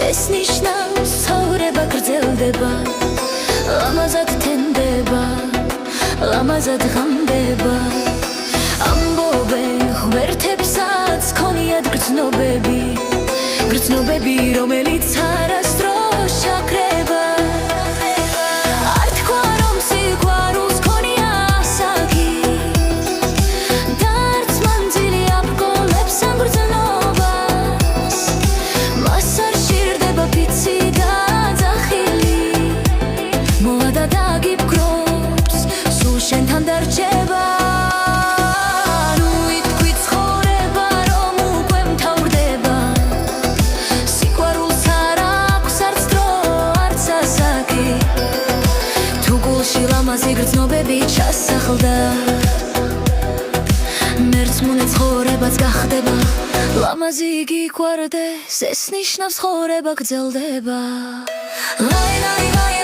ეს ნიშნავს ცხოვრება გრძელდება ლამაზად თენდება ლამაზად ღამდება ამბობენ ღმერთებსაც ქონიათ გრძნობები რომელიც არასდროს ჩაქრება არ თქვა რომ სიყვარულს ქონია ასაკი და არც მანძილი აბგოლებს ამ გრძნობას მას არ სჭირდება ფიცი და ძახილი მოვა და დაგიფქრობს სულ შენთან დარჩება ლამაზი გრძნობები ჩასახლდა მერცმუნე ცხოვრებაც გახდება ლამაზი გიგვარდეს ეს ნიშნავს ცხოვრება გრძელდება ლაი ლაი ლაი